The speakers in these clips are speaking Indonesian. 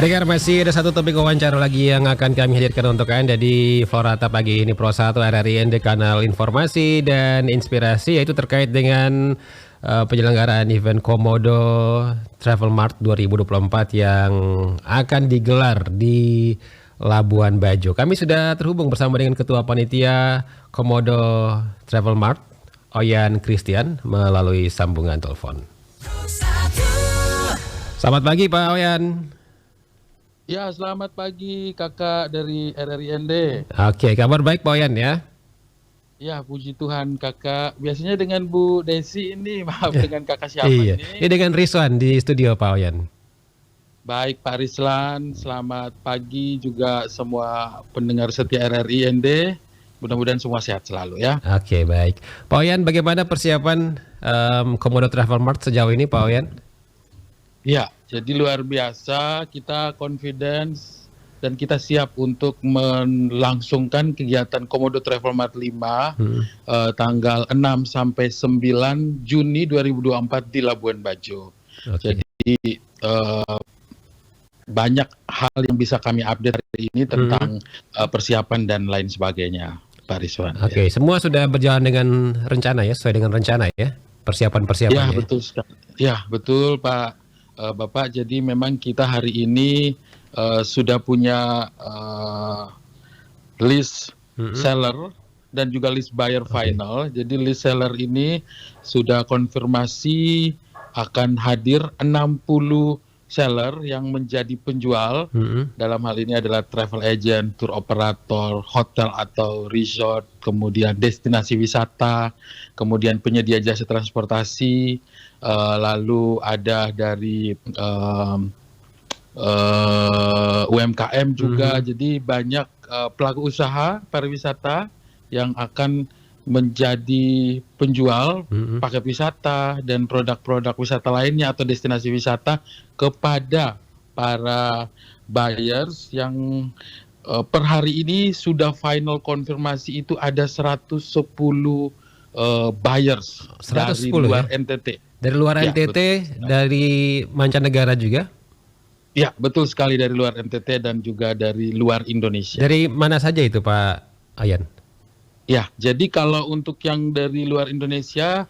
Pendengar, masih ada satu topik wawancara lagi yang akan kami hadirkan untuk Anda di Florata pagi ini, Pro 1 RRI ND, kanal informasi dan inspirasi, yaitu terkait dengan penyelenggaraan event Komodo Travel Mart 2024 yang akan digelar di Labuan Bajo. Kami sudah terhubung bersama dengan Ketua Panitia Komodo Travel Mart, Oyan Christian, melalui sambungan telepon. Selamat pagi Pak Oyan. Ya, selamat pagi kakak dari RRIND. Oke, kabar baik Pak Oyan ya? Ya, puji Tuhan kakak. Biasanya dengan Bu Desi ini, maaf dengan kakak siapa Iya, ini? ini dengan Rizwan di studio Pak Oyan. Baik Pak Rislan, selamat pagi juga semua pendengar setia RRIND. Mudah-mudahan semua sehat selalu ya. Oke, baik. Pak Oyan, bagaimana persiapan Komodo Travel Mart sejauh ini Pak Oyan? Ya, jadi luar biasa, kita confidence dan kita siap untuk melangsungkan kegiatan Komodo Travel Mart 5 tanggal 6 sampai 9 Juni 2024 di Labuan Bajo. Oke. Jadi banyak hal yang bisa kami update hari ini tentang persiapan dan lain sebagainya, Pak Rizwan. Oke, semua sudah berjalan dengan rencana ya, sesuai dengan rencana ya, persiapan-persiapan Ya, ya? betul sekali. Ya, betul Pak Bapak. Jadi memang kita hari ini sudah punya list seller dan juga list buyer final. Jadi list seller ini sudah konfirmasi akan hadir 60 seller yang menjadi penjual. Dalam hal ini adalah travel agent, tour operator, hotel atau resort, kemudian destinasi wisata, kemudian penyedia jasa transportasi, lalu ada dari UMKM juga. Jadi banyak pelaku usaha pariwisata yang akan menjadi penjual paket wisata dan produk-produk wisata lainnya atau destinasi wisata kepada para buyers yang per hari ini sudah final konfirmasi itu ada 110 buyers 110 dari luar ya? NTT. Dari luar Ya, NTT, betul. dari mancanegara juga? Ya, betul sekali, dari luar NTT dan juga dari luar Indonesia. Dari mana saja itu Pak Oyan? Ya, jadi kalau untuk yang dari luar Indonesia,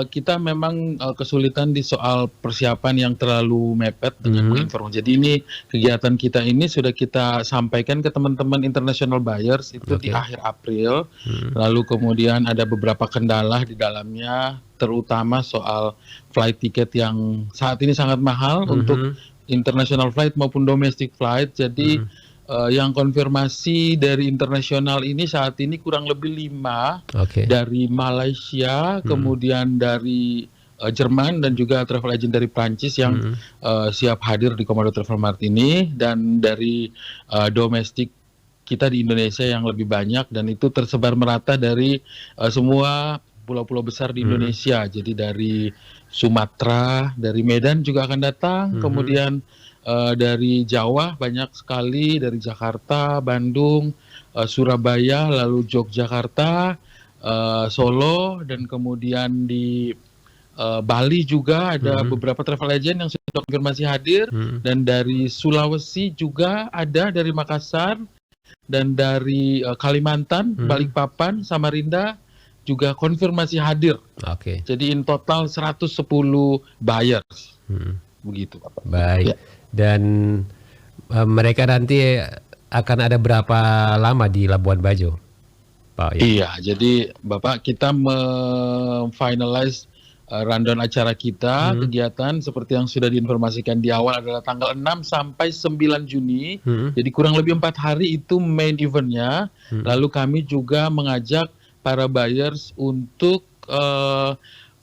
kita memang kesulitan di soal persiapan yang terlalu mepet dengan informasi. Jadi ini kegiatan kita ini sudah kita sampaikan ke teman-teman international buyers itu di akhir April. Lalu kemudian ada beberapa kendala di dalamnya, terutama soal flight ticket yang saat ini sangat mahal untuk international flight maupun domestic flight. Jadi yang konfirmasi dari internasional ini saat ini kurang lebih 5 dari Malaysia, kemudian dari Jerman dan juga travel agent dari Prancis yang siap hadir di Komodo Travel Mart ini, dan dari domestik kita di Indonesia yang lebih banyak, dan itu tersebar merata dari semua pulau-pulau besar di Indonesia. Jadi dari Sumatera, dari Medan juga akan datang, kemudian dari Jawa banyak sekali, dari Jakarta, Bandung, Surabaya, lalu Yogyakarta, Solo, dan kemudian di Bali juga ada beberapa travel agent yang sudah konfirmasi hadir, dan dari Sulawesi juga ada, dari Makassar, dan dari Kalimantan, Balikpapan, Samarinda juga konfirmasi hadir. Jadi in total 110 buyers. Begitu Bapak. Baik. Ya. Dan mereka nanti akan ada berapa lama di Labuan Bajo, Pak? Iya, jadi Bapak, kita finalize rundown acara kita, kegiatan seperti yang sudah diinformasikan di awal adalah tanggal 6 sampai 9 Juni. Jadi kurang lebih 4 hari itu main eventnya. Lalu kami juga mengajak para buyers untuk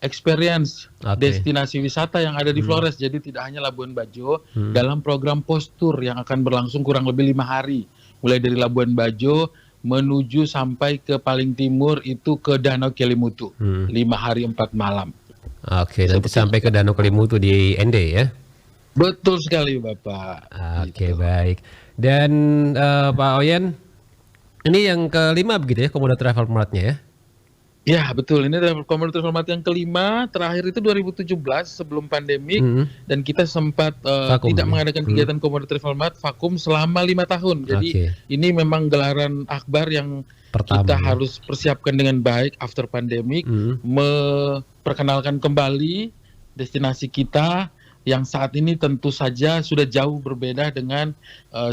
experience destinasi wisata yang ada di Flores. Jadi tidak hanya Labuan Bajo, dalam program postur yang akan berlangsung kurang lebih 5 hari, mulai dari Labuan Bajo menuju sampai ke paling timur itu ke Danau Kelimutu, 5 hari 4 malam. Nanti sampai ke Danau Kelimutu di ND ya? Betul sekali Bapak. Gitu. Baik. Dan Pak Oyan, ini yang kelima begitu ya, Komodo Travel Mart-nya ya? Ya, betul. Ini adalah Komoditi Travel Mart yang kelima, terakhir itu 2017 sebelum pandemik, Hmm. dan kita sempat Vakum tidak ya. mengadakan kegiatan Komoditi Travel Mart vakum selama 5 tahun. Jadi Oke. ini memang gelaran akbar yang kita Pertama ya. harus persiapkan dengan baik after pandemik, Hmm. memperkenalkan kembali destinasi kita yang saat ini tentu saja sudah jauh berbeda dengan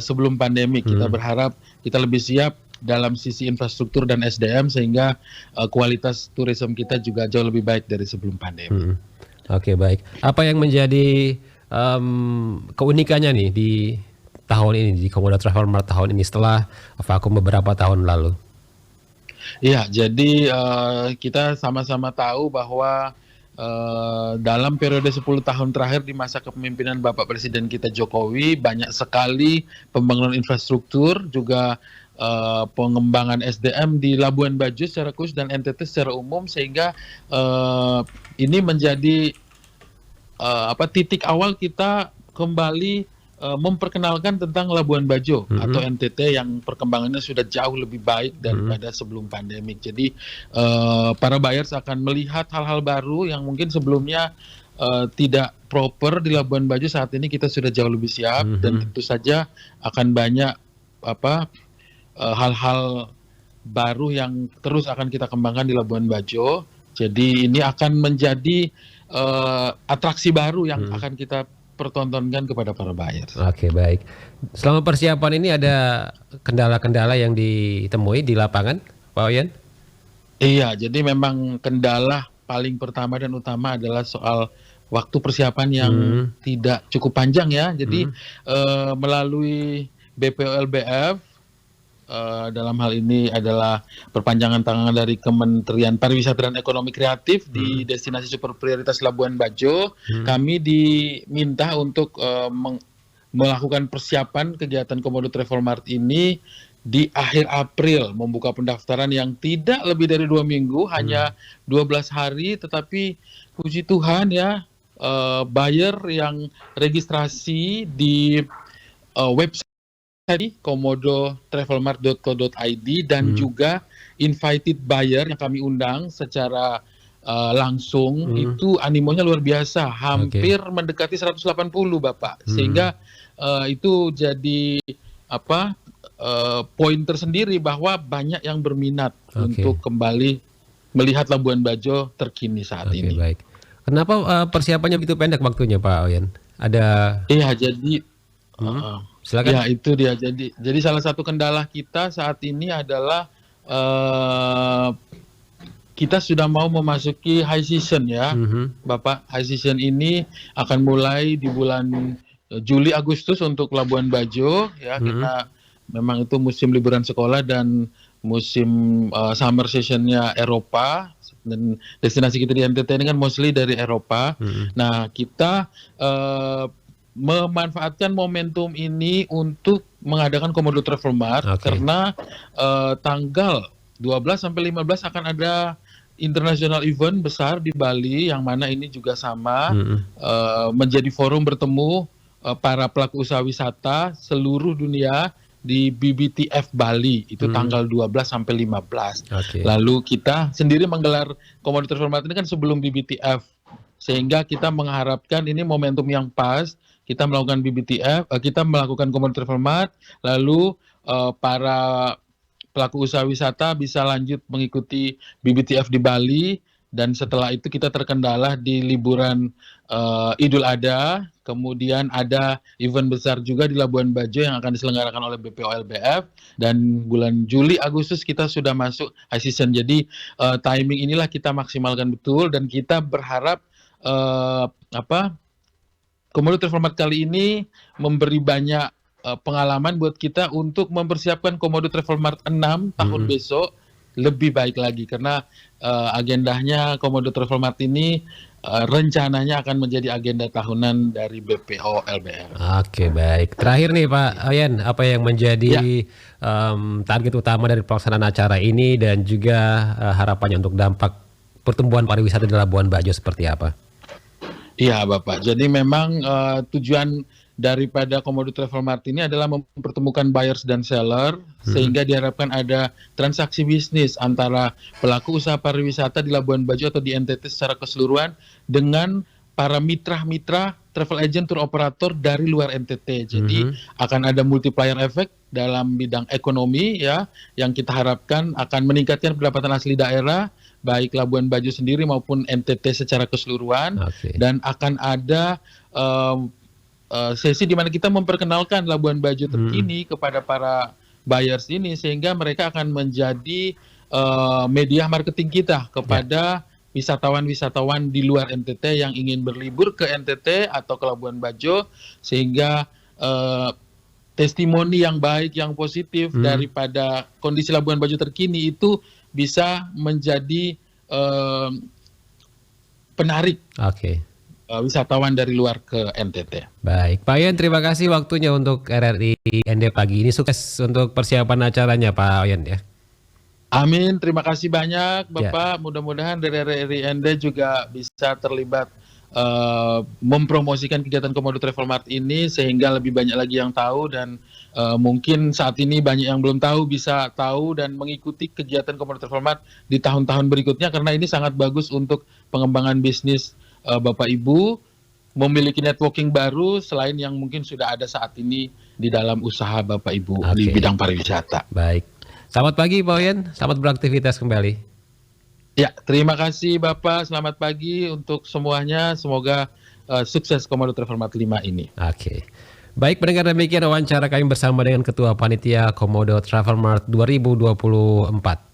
sebelum pandemik. Kita berharap kita lebih siap dalam sisi infrastruktur dan SDM sehingga kualitas turisme kita juga jauh lebih baik dari sebelum pandemi. Oke, baik. Apa yang menjadi keunikannya nih di tahun ini, di Komodo Travel Mart tahun ini setelah vakum beberapa tahun lalu? Iya, jadi kita sama-sama tahu bahwa dalam periode 10 tahun terakhir di masa kepemimpinan Bapak Presiden kita Jokowi, banyak sekali pembangunan infrastruktur, juga pengembangan SDM di Labuan Bajo secara khusus dan NTT secara umum, sehingga ini menjadi titik awal kita kembali memperkenalkan tentang Labuan Bajo atau NTT yang perkembangannya sudah jauh lebih baik daripada sebelum pandemik. Jadi para buyers akan melihat hal-hal baru yang mungkin sebelumnya tidak proper di Labuan Bajo. Saat ini kita sudah jauh lebih siap, dan tentu saja akan banyak hal-hal baru yang terus akan kita kembangkan di Labuan Bajo. Jadi ini akan menjadi atraksi baru yang akan kita pertontonkan kepada para buyers. Oke, baik. Selama persiapan ini ada kendala-kendala yang ditemui di lapangan, Pak Oyen? Iya, jadi memang kendala paling pertama dan utama adalah soal waktu persiapan yang tidak cukup panjang ya. Jadi melalui BPOLBF, dalam hal ini adalah perpanjangan tangan dari Kementerian Pariwisata dan Ekonomi Kreatif di destinasi super prioritas Labuan Bajo, kami diminta untuk melakukan persiapan kegiatan Komodo Travel Mart ini di akhir April, membuka pendaftaran yang tidak lebih dari 2 minggu, hanya 12 hari, tetapi puji Tuhan ya, buyer yang registrasi di website komodotravelmart.co.id dan juga invited buyer yang kami undang secara langsung, itu animonya luar biasa, hampir mendekati 180 Bapak, sehingga itu jadi poin tersendiri bahwa banyak yang berminat untuk kembali melihat Labuan Bajo terkini saat ini. Baik. Kenapa persiapannya begitu pendek waktunya, Pak Oyen? Ada? Iya, jadi silakan. ya itu dia. Jadi salah satu kendala kita saat ini adalah kita sudah mau memasuki high season ya, Bapak. High season ini akan mulai di bulan Juli Agustus untuk Labuan Bajo ya, karena memang itu musim liburan sekolah dan musim summer sessionnya Eropa, dan destinasi kita di NTT ini kan mostly dari Eropa. Nah, kita memanfaatkan momentum ini untuk mengadakan Komodo Travel Mart, karena tanggal 12 sampai 15 akan ada international event besar di Bali, yang mana ini juga sama menjadi forum bertemu para pelaku usaha wisata seluruh dunia di BBTF Bali, itu tanggal 12 sampai 15. Lalu kita sendiri menggelar Komodo Travel Mart ini kan sebelum BBTF, sehingga kita mengharapkan ini momentum yang pas. Kita melakukan BBTF, kita melakukan Komodo Travel Mart, lalu para pelaku usaha wisata bisa lanjut mengikuti BBTF di Bali, dan setelah itu kita terkendala di liburan Idul Adha. Kemudian ada event besar juga di Labuan Bajo yang akan diselenggarakan oleh BPOLBF, dan bulan Juli Agustus kita sudah masuk high season. Jadi timing inilah kita maksimalkan betul, dan kita berharap Komodo Travel Mart kali ini memberi banyak pengalaman buat kita untuk mempersiapkan Komodo Travel Mart 6 tahun besok lebih baik lagi, karena agendanya Komodo Travel Mart ini rencananya akan menjadi agenda tahunan dari BPO LBR. Oke, baik. Terakhir nih Pak Oyen, apa yang menjadi target utama dari pelaksanaan acara ini, dan juga harapannya untuk dampak pertumbuhan pariwisata di Labuan Bajo seperti apa? Iya Bapak, jadi memang tujuan daripada Komodo Travel Mart ini adalah mempertemukan buyers dan seller, sehingga diharapkan ada transaksi bisnis antara pelaku usaha pariwisata di Labuan Bajo atau di NTT secara keseluruhan dengan para mitra-mitra travel agent tour operator dari luar NTT. Jadi akan ada multiplier effect dalam bidang ekonomi ya, yang kita harapkan akan meningkatkan pendapatan asli daerah baik Labuan Bajo sendiri maupun NTT secara keseluruhan. Dan akan ada sesi di mana kita memperkenalkan Labuan Bajo terkini kepada para buyers ini, sehingga mereka akan menjadi media marketing kita kepada wisatawan-wisatawan di luar NTT yang ingin berlibur ke NTT atau ke Labuan Bajo, sehingga testimoni yang baik, yang positif daripada kondisi Labuan Bajo terkini itu bisa menjadi penarik wisatawan dari luar ke NTT. Baik, Pak Oyen, terima kasih waktunya untuk RRI ND pagi ini. Sukses untuk persiapan acaranya, Pak Oyen ya. Amin, terima kasih banyak Bapak. Mudah-mudahan dari RRI ND juga bisa terlibat mempromosikan kegiatan Komodo Travel Mart ini sehingga lebih banyak lagi yang tahu, dan mungkin saat ini banyak yang belum tahu bisa tahu dan mengikuti kegiatan Komodo Travel Mart di tahun-tahun berikutnya, karena ini sangat bagus untuk pengembangan bisnis Bapak Ibu, memiliki networking baru selain yang mungkin sudah ada saat ini di dalam usaha Bapak Ibu di bidang pariwisata. Baik, selamat pagi Pak Oyen, selamat beraktivitas kembali. Ya, terima kasih Bapak, selamat pagi untuk semuanya, semoga sukses Komodo Travel Mart 5 ini. Baik, pendengar, demikian wawancara kami bersama dengan Ketua Panitia Komodo Travel Mart 2024.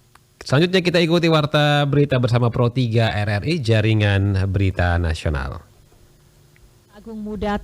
Selanjutnya kita ikuti Warta Berita bersama Pro 3 RRI Jaringan Berita Nasional. Agung Muda